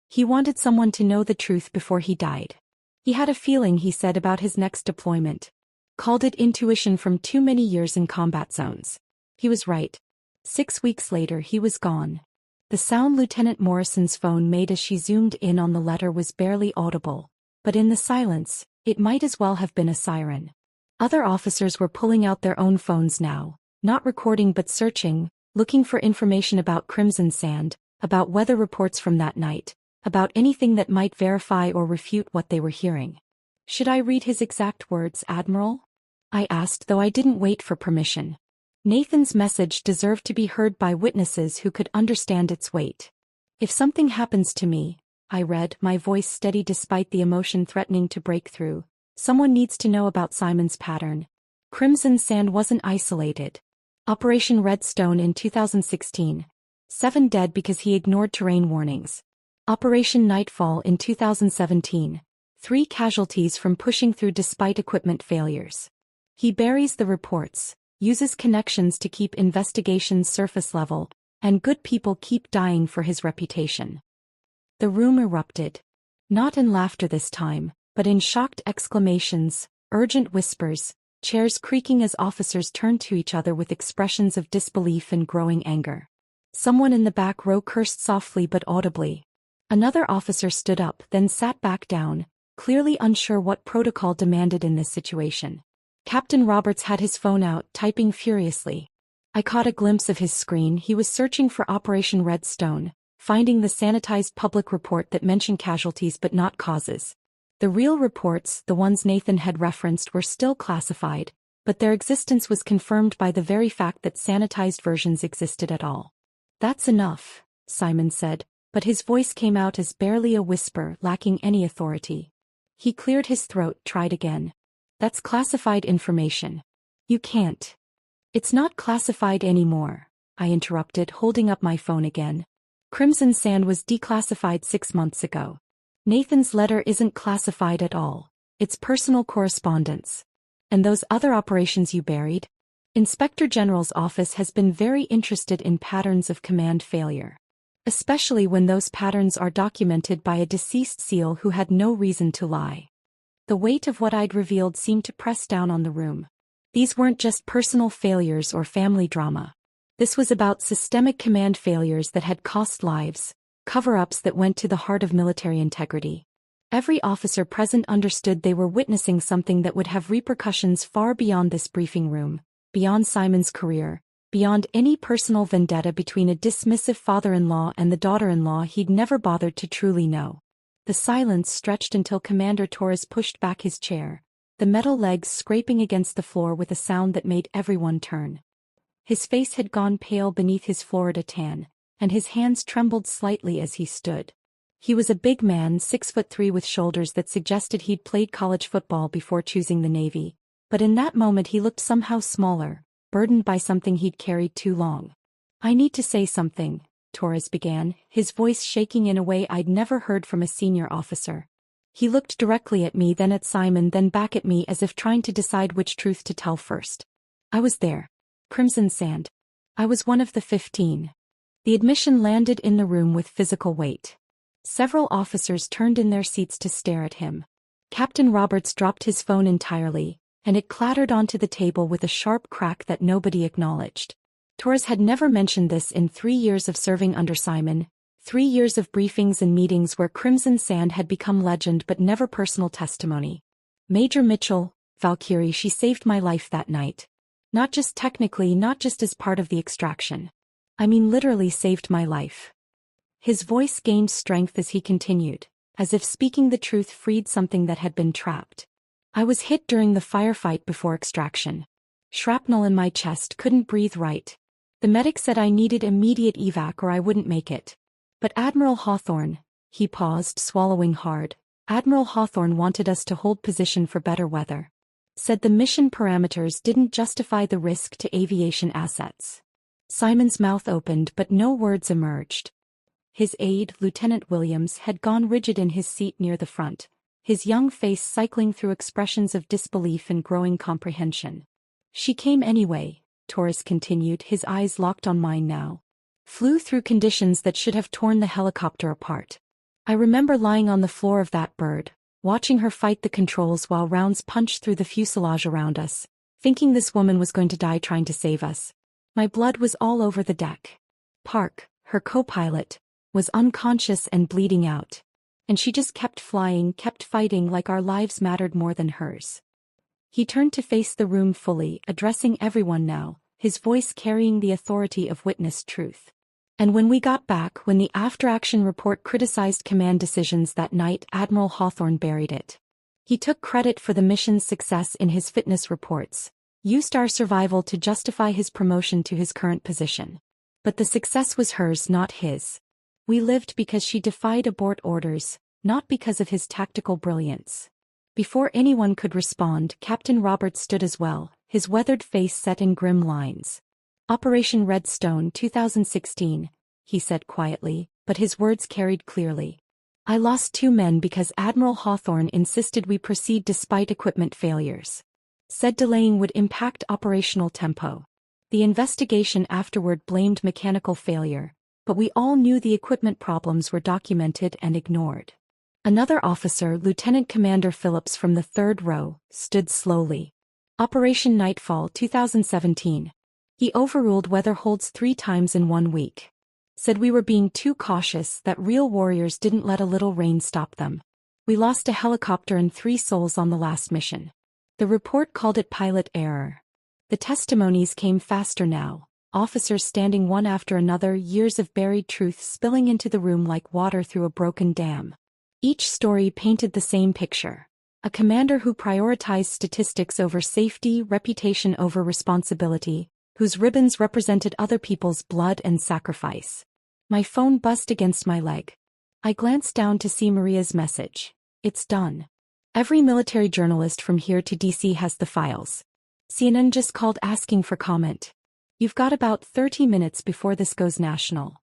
He wanted someone to know the truth before he died. He had a feeling, he said, about his next deployment. Called it intuition from too many years in combat zones. He was right. 6 weeks later he was gone. The sound Lieutenant Morrison's phone made as she zoomed in on the letter was barely audible, but in the silence, it might as well have been a siren. Other officers were pulling out their own phones now, not recording but searching, looking for information about Crimson Sand, about weather reports from that night, about anything that might verify or refute what they were hearing. Should I read his exact words, Admiral? I asked, though I didn't wait for permission. Nathan's message deserved to be heard by witnesses who could understand its weight. If something happens to me, I read, my voice steady despite the emotion threatening to break through, someone needs to know about Simon's pattern. Crimson Sand wasn't isolated. Operation Redstone in 2016. 7 dead because he ignored terrain warnings. Operation Nightfall in 2017. 3 casualties from pushing through despite equipment failures. He buries the reports, uses connections to keep investigations surface level, and good people keep dying for his reputation. The room erupted. Not in laughter this time, but in shocked exclamations, urgent whispers, chairs creaking as officers turned to each other with expressions of disbelief and growing anger. Someone in the back row cursed softly but audibly. Another officer stood up, then sat back down, clearly unsure what protocol demanded in this situation. Captain Roberts had his phone out, typing furiously. I caught a glimpse of his screen. He was searching for Operation Redstone, finding the sanitized public report that mentioned casualties but not causes. The real reports, the ones Nathan had referenced, were still classified, but their existence was confirmed by the very fact that sanitized versions existed at all. That's enough, Simon said, but his voice came out as barely a whisper, lacking any authority. He cleared his throat, tried again. That's classified information. You can't. It's not classified anymore, I interrupted, holding up my phone again. Crimson Sand was declassified 6 months ago. Nathan's letter isn't classified at all. It's personal correspondence. And those other operations you buried? Inspector General's office has been very interested in patterns of command failure. Especially when those patterns are documented by a deceased SEAL who had no reason to lie. The weight of what I'd revealed seemed to press down on the room. These weren't just personal failures or family drama. This was about systemic command failures that had cost lives, cover-ups that went to the heart of military integrity. Every officer present understood they were witnessing something that would have repercussions far beyond this briefing room, beyond Simon's career, beyond any personal vendetta between a dismissive father-in-law and the daughter-in-law he'd never bothered to truly know. The silence stretched until Commander Torres pushed back his chair, the metal legs scraping against the floor with a sound that made everyone turn. His face had gone pale beneath his Florida tan, and his hands trembled slightly as he stood. He was a big man, 6'3" with shoulders that suggested he'd played college football before choosing the Navy, but in that moment he looked somehow smaller, burdened by something he'd carried too long. I need to say something, Torres began, his voice shaking in a way I'd never heard from a senior officer. He looked directly at me, then at Simon, then back at me as if trying to decide which truth to tell first. I was there. Crimson Sand. I was one of the 15. The admission landed in the room with physical weight. Several officers turned in their seats to stare at him. Captain Roberts dropped his phone entirely, and it clattered onto the table with a sharp crack that nobody acknowledged. Torres had never mentioned this in 3 years of serving under Simon, 3 years of briefings and meetings where Crimson Sand had become legend but never personal testimony. Major Mitchell, Valkyrie, she saved my life that night. Not just technically, not just as part of the extraction. I mean literally saved my life. His voice gained strength as he continued, as if speaking the truth freed something that had been trapped. I was hit during the firefight before extraction. Shrapnel in my chest, couldn't breathe right. The medic said I needed immediate evac or I wouldn't make it. But Admiral Hawthorne, he paused, swallowing hard. Admiral Hawthorne wanted us to hold position for better weather. Said the mission parameters didn't justify the risk to aviation assets. Simon's mouth opened but no words emerged. His aide, Lieutenant Williams, had gone rigid in his seat near the front, his young face cycling through expressions of disbelief and growing comprehension. She came anyway, Torres continued, his eyes locked on mine now. Flew through conditions that should have torn the helicopter apart. I remember lying on the floor of that bird, watching her fight the controls while rounds punched through the fuselage around us, thinking this woman was going to die trying to save us. My blood was all over the deck. Park, her co-pilot, was unconscious and bleeding out. And she just kept flying, kept fighting like our lives mattered more than hers. He turned to face the room fully, addressing everyone now, his voice carrying the authority of witnessed truth. And when we got back, when the after-action report criticized command decisions that night, Admiral Hawthorne buried it. He took credit for the mission's success in his fitness reports, used our survival to justify his promotion to his current position. But the success was hers, not his. We lived because she defied abort orders, not because of his tactical brilliance. Before anyone could respond, Captain Roberts stood as well, his weathered face set in grim lines. Operation Redstone 2016, he said quietly, but his words carried clearly. I lost 2 men because Admiral Hawthorne insisted we proceed despite equipment failures. Said delaying would impact operational tempo. The investigation afterward blamed mechanical failure, but we all knew the equipment problems were documented and ignored. Another officer, Lieutenant Commander Phillips from the third row, stood slowly. Operation Nightfall 2017. He overruled weather holds 3 times in 1 week. Said we were being too cautious, that real warriors didn't let a little rain stop them. We lost a helicopter and 3 souls on the last mission. The report called it pilot error. The testimonies came faster now, officers standing one after another, years of buried truth spilling into the room like water through a broken dam. Each story painted the same picture. A commander who prioritized statistics over safety, reputation over responsibility, whose ribbons represented other people's blood and sacrifice. My phone buzzed against my leg. I glanced down to see Maria's message. It's done. Every military journalist from here to DC has the files. CNN just called asking for comment. You've got about 30 minutes before this goes national.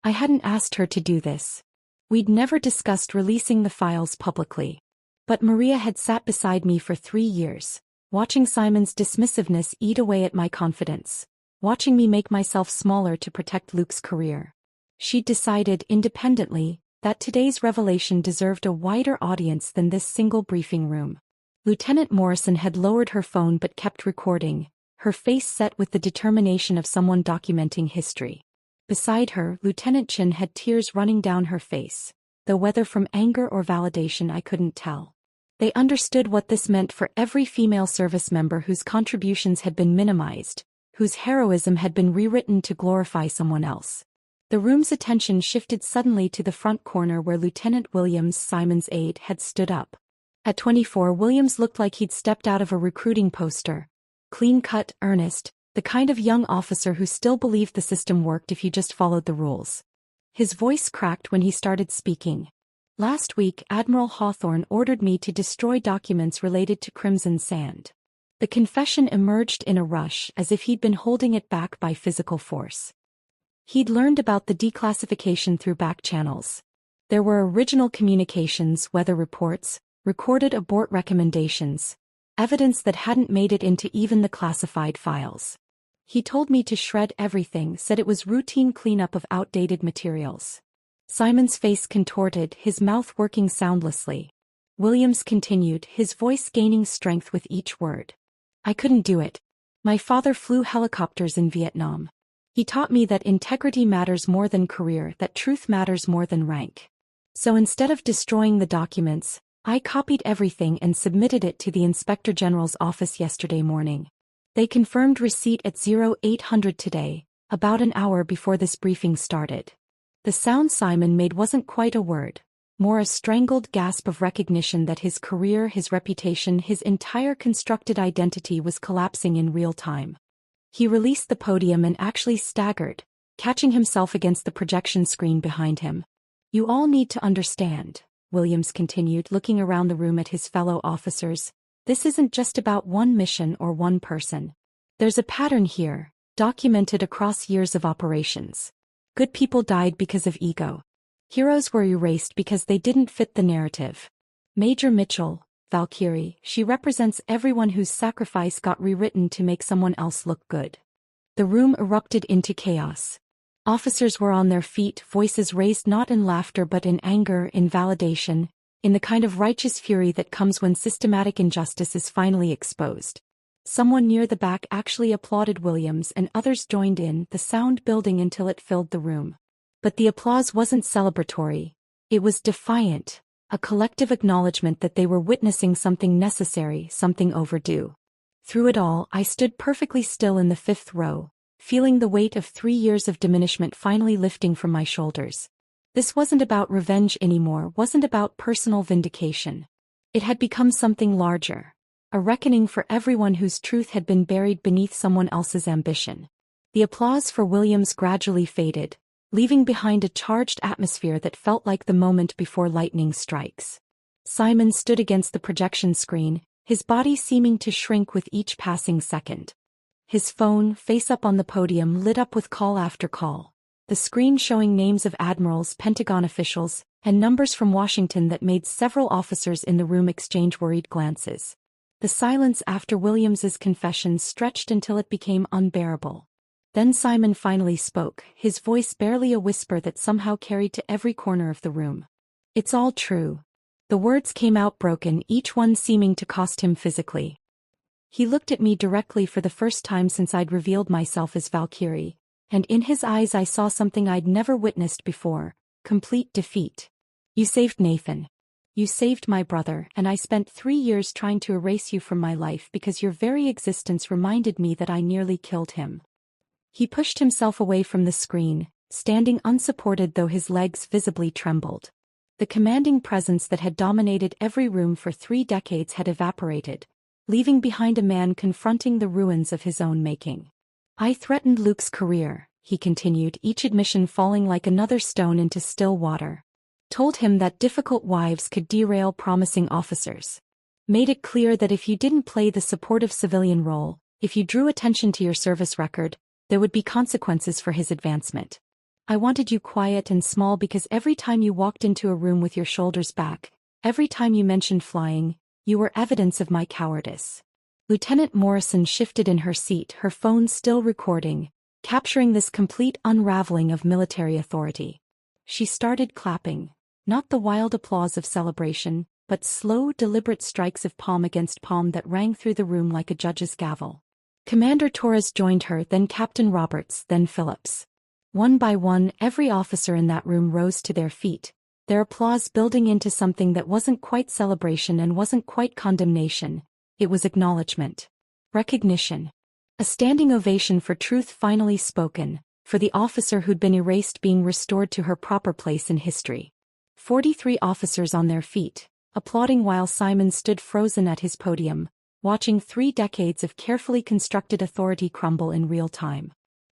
I hadn't asked her to do this. We'd never discussed releasing the files publicly. But Maria had sat beside me for 3 years, watching Simon's dismissiveness eat away at my confidence, watching me make myself smaller to protect Luke's career. She'd decided independently that today's revelation deserved a wider audience than this single briefing room. Lieutenant Morrison had lowered her phone but kept recording, her face set with the determination of someone documenting history. Beside her, Lieutenant Chin had tears running down her face, though whether from anger or validation I couldn't tell. They understood what this meant for every female service member whose contributions had been minimized, whose heroism had been rewritten to glorify someone else. The room's attention shifted suddenly to the front corner where Lieutenant Williams, Simon's aide, had stood up. At 24, Williams looked like he'd stepped out of a recruiting poster. Clean-cut, earnest, the kind of young officer who still believed the system worked if you just followed the rules. His voice cracked when he started speaking. Last week, Admiral Hawthorne ordered me to destroy documents related to Crimson Sand. The confession emerged in a rush as if he'd been holding it back by physical force. He'd learned about the declassification through back channels. There were original communications, weather reports, recorded abort recommendations, evidence that hadn't made it into even the classified files. He told me to shred everything, said it was routine cleanup of outdated materials. Simon's face contorted, his mouth working soundlessly. Williams continued, his voice gaining strength with each word. I couldn't do it. My father flew helicopters in Vietnam. He taught me that integrity matters more than career, that truth matters more than rank. So instead of destroying the documents, I copied everything and submitted it to the Inspector General's office yesterday morning. They confirmed receipt at 0800 today, about an hour before this briefing started. The sound Simon made wasn't quite a word, more a strangled gasp of recognition that his career, his reputation, his entire constructed identity was collapsing in real time. He released the podium and actually staggered, catching himself against the projection screen behind him. You all need to understand, Williams continued, looking around the room at his fellow officers. This isn't just about one mission or one person. There's a pattern here, documented across years of operations. Good people died because of ego. Heroes were erased because they didn't fit the narrative. Major Mitchell, Valkyrie, she represents everyone whose sacrifice got rewritten to make someone else look good. The room erupted into chaos. Officers were on their feet, voices raised not in laughter but in anger, in validation, in the kind of righteous fury that comes when systematic injustice is finally exposed. Someone near the back actually applauded Williams and others joined in, the sound building until it filled the room. But the applause wasn't celebratory. It was defiant, a collective acknowledgement that they were witnessing something necessary, something overdue. Through it all, I stood perfectly still in the 5th row, feeling the weight of 3 years of diminishment finally lifting from my shoulders. This wasn't about revenge anymore, wasn't about personal vindication. It had become something larger. A reckoning for everyone whose truth had been buried beneath someone else's ambition. The applause for Williams gradually faded, leaving behind a charged atmosphere that felt like the moment before lightning strikes. Simon stood against the projection screen, his body seeming to shrink with each passing second. His phone, face up on the podium, lit up with call after call, the screen showing names of admirals, Pentagon officials, and numbers from Washington that made several officers in the room exchange worried glances. The silence after Williams's confession stretched until it became unbearable. Then Simon finally spoke, his voice barely a whisper that somehow carried to every corner of the room. "It's all true." The words came out broken, each one seeming to cost him physically. He looked at me directly for the first time since I'd revealed myself as Valkyrie, and in his eyes I saw something I'd never witnessed before: complete defeat. "You saved Nathan. You saved my brother, and I spent 3 years trying to erase you from my life because your very existence reminded me that I nearly killed him." He pushed himself away from the screen, standing unsupported though his legs visibly trembled. The commanding presence that had dominated every room for 3 decades had evaporated, leaving behind a man confronting the ruins of his own making. "I threatened Luke's career," he continued, each admission falling like another stone into still water. "Told him that difficult wives could derail promising officers. Made it clear that if you didn't play the supportive civilian role, if you drew attention to your service record, there would be consequences for his advancement. I wanted you quiet and small because every time you walked into a room with your shoulders back, every time you mentioned flying, you were evidence of my cowardice." Lieutenant Morrison shifted in her seat, her phone still recording, capturing this complete unraveling of military authority. She started clapping, not the wild applause of celebration, but slow, deliberate strikes of palm against palm that rang through the room like a judge's gavel. Commander Torres joined her, then Captain Roberts, then Phillips. One by one, every officer in that room rose to their feet, their applause building into something that wasn't quite celebration and wasn't quite condemnation. It was acknowledgement. Recognition. A standing ovation for truth finally spoken, for the officer who'd been erased being restored to her proper place in history. 43 officers on their feet, applauding while Simon stood frozen at his podium, watching 3 decades of carefully constructed authority crumble in real time.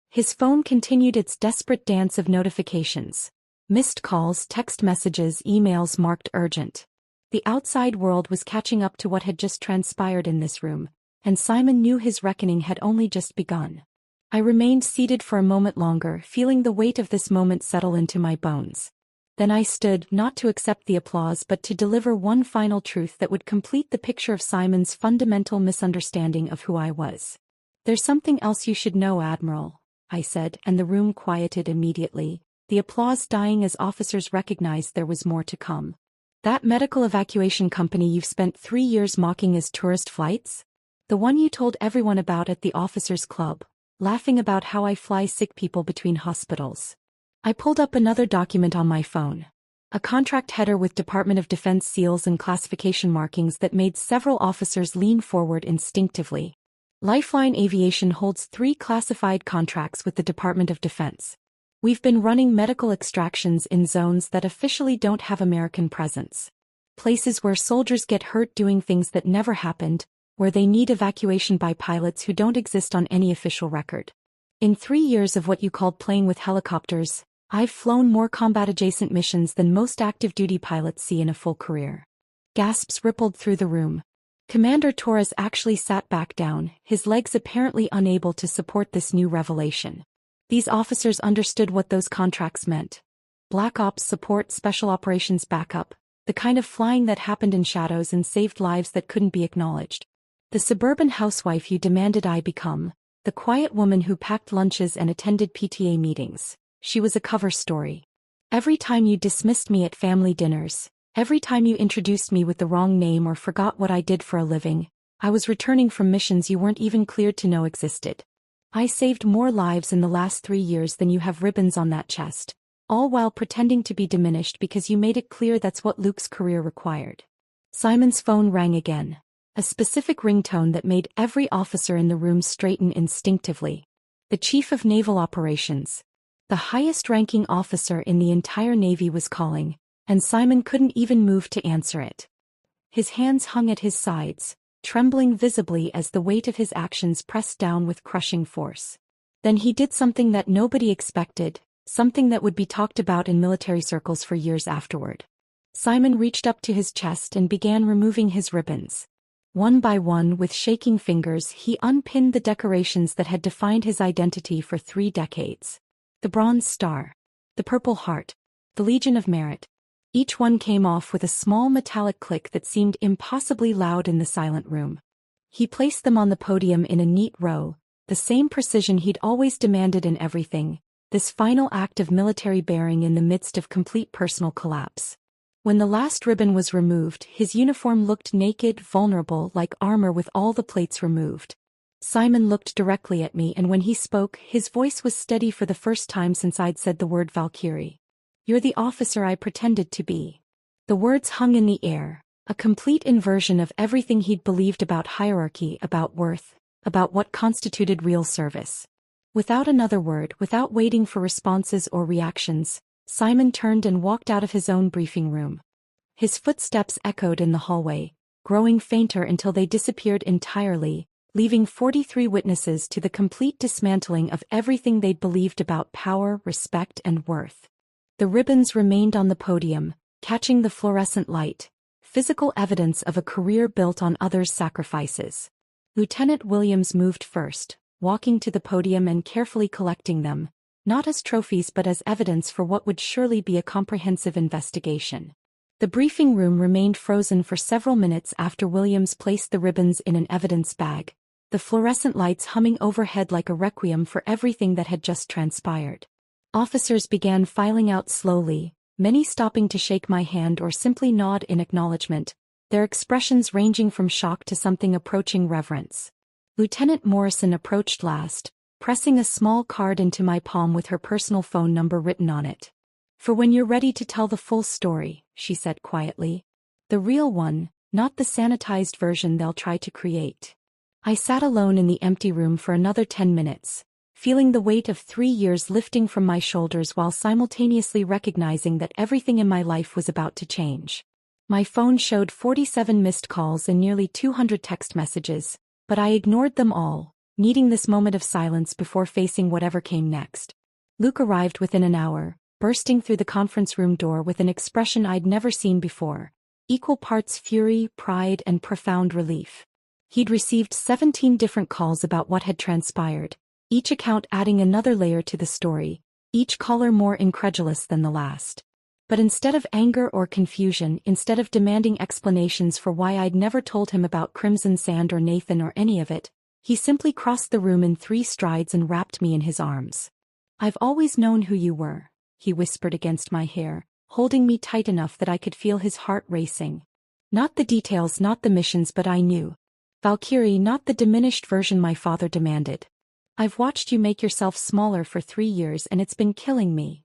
His phone continued its desperate dance of notifications. Missed calls, text messages, emails marked urgent. The outside world was catching up to what had just transpired in this room, and Simon knew his reckoning had only just begun. I remained seated for a moment longer, feeling the weight of this moment settle into my bones. Then I stood, not to accept the applause but to deliver one final truth that would complete the picture of Simon's fundamental misunderstanding of who I was. "There's something else you should know, Admiral," I said, and the room quieted immediately, the applause dying as officers recognized there was more to come. "That medical evacuation company you've spent 3 years mocking as tourist flights? The one you told everyone about at the officers' club, laughing about how I fly sick people between hospitals." I pulled up another document on my phone. A contract header with Department of Defense seals and classification markings that made several officers lean forward instinctively. Lifeline Aviation holds 3 classified contracts with the Department of Defense. We've been running medical extractions in zones that officially don't have American presence. Places where soldiers get hurt doing things that never happened, where they need evacuation by pilots who don't exist on any official record. In 3 years of what you called playing with helicopters, I've flown more combat-adjacent missions than most active-duty pilots see in a full career. Gasps rippled through the room. Commander Torres actually sat back down, his legs apparently unable to support this new revelation. These officers understood what those contracts meant. Black Ops support, special operations backup, the kind of flying that happened in shadows and saved lives that couldn't be acknowledged. The suburban housewife you demanded I become, the quiet woman who packed lunches and attended PTA meetings. She was a cover story. Every time you dismissed me at family dinners, every time you introduced me with the wrong name or forgot what I did for a living, I was returning from missions you weren't even cleared to know existed. I saved more lives in the last 3 years than you have ribbons on that chest, all while pretending to be diminished because you made it clear that's what Luke's career required. Simon's phone rang again, a specific ringtone that made every officer in the room straighten instinctively. The Chief of Naval Operations, the highest-ranking officer in the entire Navy, was calling, and Simon couldn't even move to answer it. His hands hung at his sides, trembling visibly as the weight of his actions pressed down with crushing force. Then he did something that nobody expected, something that would be talked about in military circles for years afterward. Simon reached up to his chest and began removing his ribbons. One by one, with shaking fingers, he unpinned the decorations that had defined his identity for 3 decades. The Bronze Star, the Purple Heart, the Legion of Merit. Each one came off with a small metallic click that seemed impossibly loud in the silent room. He placed them on the podium in a neat row, the same precision he'd always demanded in everything, this final act of military bearing in the midst of complete personal collapse. When the last ribbon was removed, his uniform looked naked, vulnerable, like armor with all the plates removed. Simon looked directly at me, and when he spoke, his voice was steady for the first time since I'd said the word Valkyrie. "You're the officer I pretended to be." The words hung in the air, a complete inversion of everything he'd believed about hierarchy, about worth, about what constituted real service. Without another word, without waiting for responses or reactions, Simon turned and walked out of his own briefing room. His footsteps echoed in the hallway, growing fainter until they disappeared entirely, leaving 43 witnesses to the complete dismantling of everything they'd believed about power, respect, and worth. The ribbons remained on the podium, catching the fluorescent light, physical evidence of a career built on others' sacrifices. Lieutenant Williams moved first, walking to the podium and carefully collecting them, not as trophies but as evidence for what would surely be a comprehensive investigation. The briefing room remained frozen for several minutes after Williams placed the ribbons in an evidence bag, the fluorescent lights humming overhead like a requiem for everything that had just transpired. Officers began filing out slowly, many stopping to shake my hand or simply nod in acknowledgement, their expressions ranging from shock to something approaching reverence. Lieutenant Morrison approached last, pressing a small card into my palm with her personal phone number written on it. "For when you're ready to tell the full story," she said quietly. "The real one, not the sanitized version they'll try to create." I sat alone in the empty room for another 10 minutes, feeling the weight of 3 years lifting from my shoulders while simultaneously recognizing that everything in my life was about to change. My phone showed 47 missed calls and nearly 200 text messages, but I ignored them all, needing this moment of silence before facing whatever came next. Luke arrived within an hour, bursting through the conference room door with an expression I'd never seen before, equal parts fury, pride, and profound relief. He'd received 17 different calls about what had transpired, each account adding another layer to the story, each caller more incredulous than the last. But instead of anger or confusion, instead of demanding explanations for why I'd never told him about Crimson Sand or Nathan or any of it, he simply crossed the room in 3 strides and wrapped me in his arms. "I've always known who you were," he whispered against my hair, holding me tight enough that I could feel his heart racing. "Not the details, not the missions, but I knew. Valkyrie, not the diminished version my father demanded. I've watched you make yourself smaller for 3 years and it's been killing me."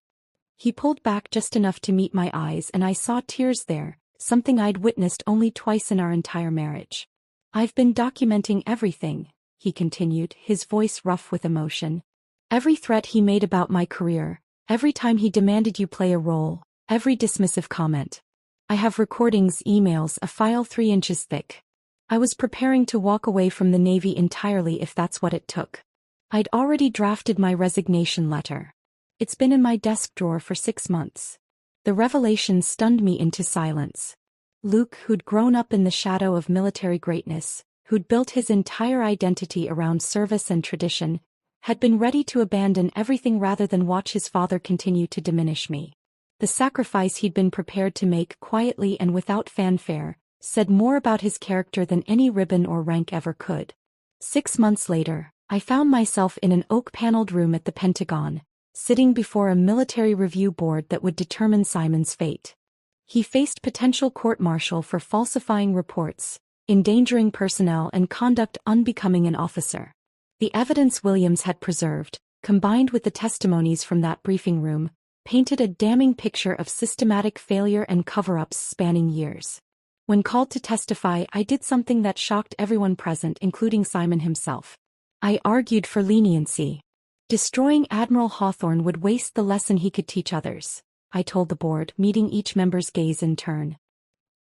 He pulled back just enough to meet my eyes and I saw tears there, something I'd witnessed only twice in our entire marriage. "I've been documenting everything," he continued, his voice rough with emotion. "Every threat he made about my career, every time he demanded you play a role, every dismissive comment. I have recordings, emails, a file 3 inches thick. I was preparing to walk away from the Navy entirely if that's what it took. I'd already drafted my resignation letter. It's been in my desk drawer for 6 months. The revelation stunned me into silence. Luke, who'd grown up in the shadow of military greatness, who'd built his entire identity around service and tradition, had been ready to abandon everything rather than watch his father continue to diminish me. The sacrifice he'd been prepared to make quietly and without fanfare said more about his character than any ribbon or rank ever could. 6 months later, I found myself in an oak-paneled room at the Pentagon, sitting before a military review board that would determine Simon's fate. He faced potential court-martial for falsifying reports, endangering personnel, and conduct unbecoming an officer. The evidence Williams had preserved, combined with the testimonies from that briefing room, painted a damning picture of systematic failure and cover-ups spanning years. When called to testify, I did something that shocked everyone present, including Simon himself. I argued for leniency. Destroying Admiral Hawthorne would waste the lesson he could teach others, I told the board, meeting each member's gaze in turn.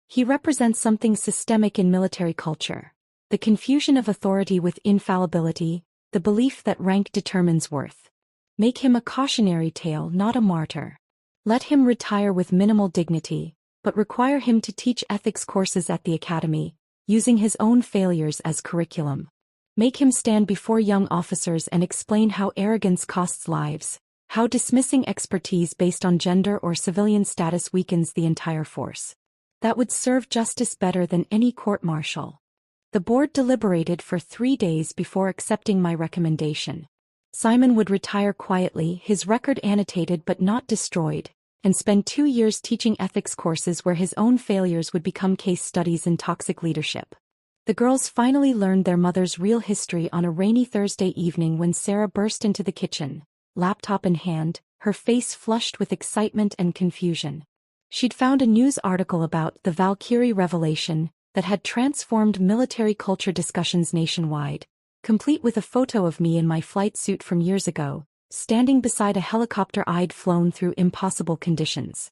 He represents something systemic in military culture. The confusion of authority with infallibility, the belief that rank determines worth. Make him a cautionary tale, not a martyr. Let him retire with minimal dignity, but require him to teach ethics courses at the academy, using his own failures as curriculum. Make him stand before young officers and explain how arrogance costs lives, how dismissing expertise based on gender or civilian status weakens the entire force. That would serve justice better than any court-martial. The board deliberated for 3 days before accepting my recommendation. Simon would retire quietly, his record annotated but not destroyed, and spend 2 years teaching ethics courses where his own failures would become case studies in toxic leadership. The girls finally learned their mother's real history on a rainy Thursday evening when Sarah burst into the kitchen, laptop in hand, her face flushed with excitement and confusion. She'd found a news article about the Valkyrie revelation that had transformed military culture discussions nationwide, complete with a photo of me in my flight suit from years ago, standing beside a helicopter I'd flown through impossible conditions.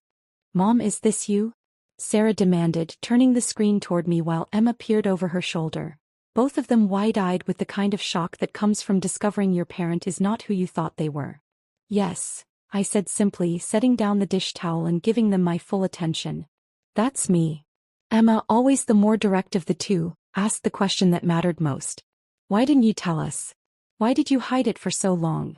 "Mom, is this you?" Sarah demanded, turning the screen toward me while Emma peered over her shoulder, both of them wide-eyed with the kind of shock that comes from discovering your parent is not who you thought they were. "Yes," I said simply, setting down the dish towel and giving them my full attention. "That's me." Emma, always the more direct of the two, asked the question that mattered most. "Why didn't you tell us? Why did you hide it for so long?"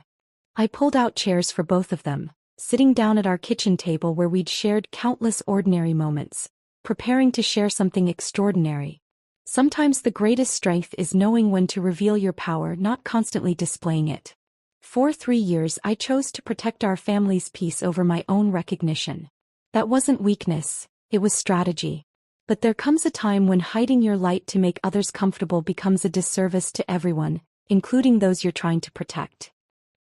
I pulled out chairs for both of them, sitting down at our kitchen table where we'd shared countless ordinary moments, preparing to share something extraordinary. Sometimes the greatest strength is knowing when to reveal your power, not constantly displaying it. For 3 years I chose to protect our family's peace over my own recognition. That wasn't weakness, it was strategy. But there comes a time when hiding your light to make others comfortable becomes a disservice to everyone, including those you're trying to protect.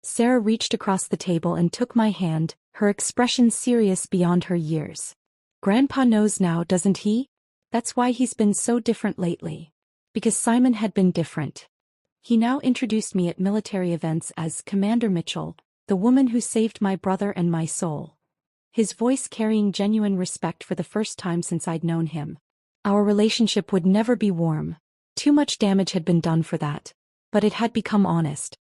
Sarah reached across the table and took my hand, her expression serious beyond her years. "Grandpa knows now, doesn't he? That's why he's been so different lately." Because Simon had been different. He now introduced me at military events as Commander Mitchell, the woman who saved my brother and my soul. His voice carrying genuine respect for the first time since I'd known him. Our relationship would never be warm. Too much damage had been done for that. But it had become honest.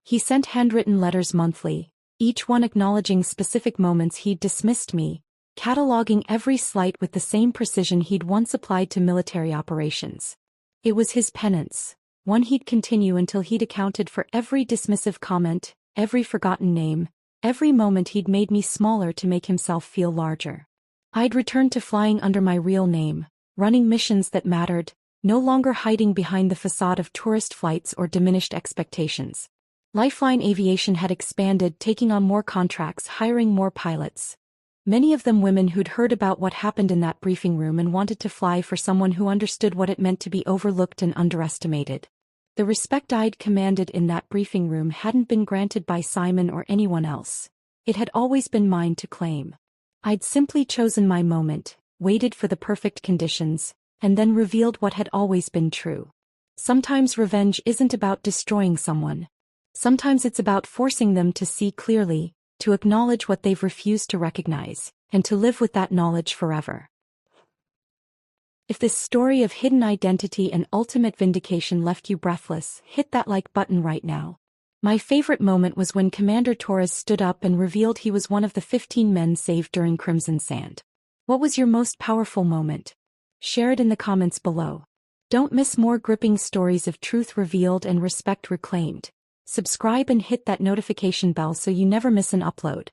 He sent handwritten letters monthly, each one acknowledging specific moments he'd dismissed me, cataloging every slight with the same precision he'd once applied to military operations. It was his penance, one he'd continue until he'd accounted for every dismissive comment, every forgotten name, every moment he'd made me smaller to make himself feel larger. I'd returned to flying under my real name, running missions that mattered, no longer hiding behind the facade of tourist flights or diminished expectations. Lifeline Aviation had expanded, taking on more contracts, hiring more pilots. Many of them women who'd heard about what happened in that briefing room and wanted to fly for someone who understood what it meant to be overlooked and underestimated. The respect I'd commanded in that briefing room hadn't been granted by Simon or anyone else. It had always been mine to claim. I'd simply chosen my moment, waited for the perfect conditions, and then revealed what had always been true. Sometimes revenge isn't about destroying someone. Sometimes it's about forcing them to see clearly, to acknowledge what they've refused to recognize, and to live with that knowledge forever. If this story of hidden identity and ultimate vindication left you breathless, hit that like button right now. My favorite moment was when Commander Torres stood up and revealed he was one of the 15 men saved during Crimson Sand. What was your most powerful moment? Share it in the comments below. Don't miss more gripping stories of truth revealed and respect reclaimed. Subscribe and hit that notification bell so you never miss an upload.